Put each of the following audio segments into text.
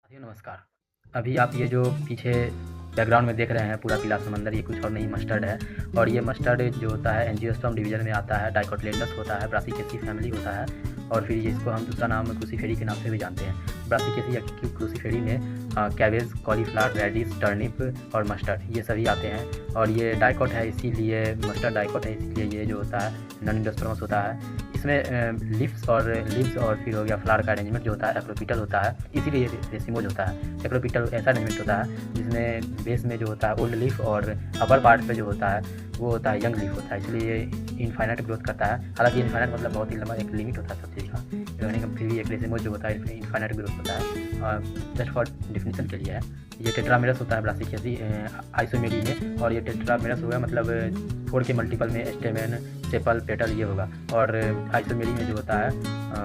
साथियों नमस्कार। अभी आप ये जो पीछे बैकग्राउंड में देख रहे हैं पूरा पीला समंदर, ये कुछ और नहीं मस्टर्ड है। और ये मस्टर्ड जो होता है एंजियोस्पर्म डिवीज़न में आता है, डाइकोटिलेडोनस होता है, ब्रासिकेसी फैमिली होता है। और फिर इसको हम दूसरा नाम क्रूसीफेरी के नाम से भी जानते हैं। ब्रासिकेसी या क्रूसीफेरी में कैबेज, कॉलीफ्लावर, रेडिश, टर्निप और मस्टर्ड ये सभी आते हैं। और ये डाइकोट है, इसीलिए मस्टर्ड डाइकोट है, इसीलिए ये जो होता है नॉन एंडोस्पर्मस होता है। इसमें लिव्स और फिर हो गया फ्लावर का अरेंजमेंट जो होता है एक्रोपिटल होता है, इसीलिए ये रेसिमोज होता है। एक्रोपिटल ऐसा अरेंजमेंट होता है जिसमें बेस में जो होता है ओल्ड लीफ और अपर पार्ट पे जो होता है वो होता है यंग लीफ होता है, इसलिए ये इनफाइनाइट ग्रोथ करता है। हालांकि इनफाइनाइट मतलब बहुत ही लंबा, एक लिमिट होता है सब चीज़ का। फिर भी एक रेसिमोज जो होता है इनफाइनाइट ग्रोथ होता है। जस्ट फॉर डिफिनीशन के लिए है। ये टेट्रामेरस होता है ब्रासिकेसी आइसोमेरी में। और ये टेट्रामेरस होगा मतलब 4 के मल्टीपल में स्टेमेन, सेपल, पेटल ये होगा। और आइसोमेरी में जो होता है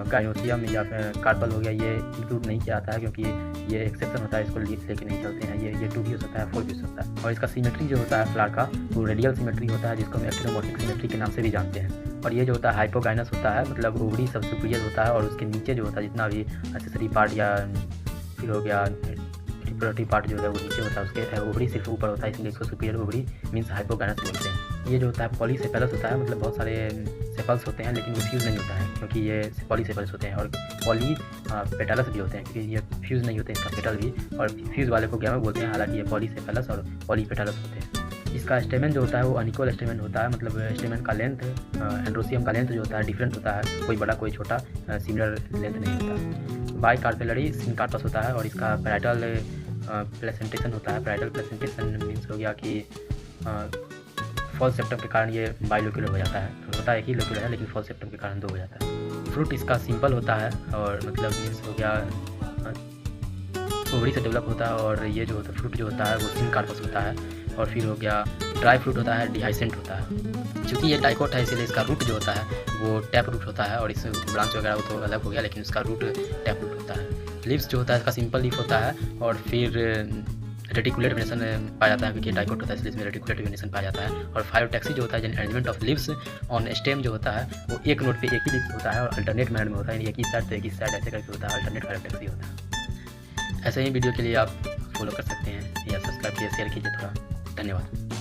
गाइनोसियम या फिर कार्पल हो गया, ये इंक्लूड नहीं किया जाता है क्योंकि ये एक्सेप्शन होता है, इसको लेके नहीं चलते हैं। ये 2 भी हो सकता है, 4 भी हो सकता है। और इसका सिमेट्री जो होता है फ्लावर का वो रेडियल सिमेट्री होता है, जिसको हम एक्टिनोमोर्फिक सिमेट्री के नाम से भी जानते हैं। और ये जो होता है हाइपोगाइनस होता है, मतलब ओवरी सब सुपीरियर होता है। और उसके नीचे जो होता है जितना भी एक्सेसरी पार्ट या फिर हो गया रिप्रोडक्टिव पार्ट जो है वो नीचे होता है, उसके ओवरी सिर्फ ऊपर होता है, इसलिए इसको सुपीरियर ओवरी मीन्स हाइपोगाइनस बोलते हैं। ये जो होता है पॉलीसेफेलस होता है, मतलब बहुत सारे सेपल्स होते हैं लेकिन वो फ्यूज़ नहीं होता है क्योंकि ये पॉलीसेफेलस होते हैं। और पॉली पेटलस भी होते हैं क्योंकि ये फ्यूज़ नहीं होते, इसका पेटल भी। और फ्यूज़ वाले को गैमा बोलते हैं, हालांकि ये पॉलीसेफेलस और पॉलीपेटलस होते हैं। इसका स्टेमेन जो होता है वो अनिकोल स्टेमेन होता है, मतलब स्टेमेन का लेंथ एंड्रोसियम का लेंथ जो होता है डिफरेंट होता है, कोई बड़ा कोई छोटा, सिमिलर लेंथ नहीं होता। बाई कार्पेलरी सिनकार्पस होता है। और इसका पैराइटल प्लेसेंटेशन होता है। पैराइटल प्लेसेंटेशन मीन्स हो गया कि फॉल्स सेप्टम के कारण ये बाइलोक्यूलर हो जाता है। तो होता है एक ही लोक्यूलर है लेकिन फॉल्स सेप्टम के कारण 2 हो जाता है। फ्रूट इसका सिंपल होता है और मतलब मीन्स हो गया ओवरी से डेवलप होता है। और ये जो होता है फ्रूट जो होता है वो सिनकार्पस होता है। और फिर हो गया ड्राई फ्रूट होता है, डिहाइसेंट होता है। चूँकि ये डाइकोट है इसलिए इसका रूट जो होता है वो टैप रूट होता है। और इस ब्रांच वगैरह वो तो अलग हो गया लेकिन उसका रूट टैप रूट होता है। लीव्स जो होता है इसका सिंपल लीफ होता है। और फिर रेटिकुलेट वेनेशन पाया जाता है क्योंकि डाइकोट होता है इसलिए इसमें रेटिकुलेट वेनेशन पाया जाता है। और फायोटैक्सी जो होता है arrangement of leaves on stem जो होता है वो एक नोट पे एक ही लीव्स होता है और अल्टरनेट मैनर में होता है, एक ही साइड तो एक ही साइड ऐसे करके होता है, अल्टरनेट फायोटैक्सी होता है। ऐसे ही वीडियो के लिए आप फॉलो कर सकते हैं या सब्सक्राइब कीजिए, शेयर कीजिए थोड़ा। धन्यवाद।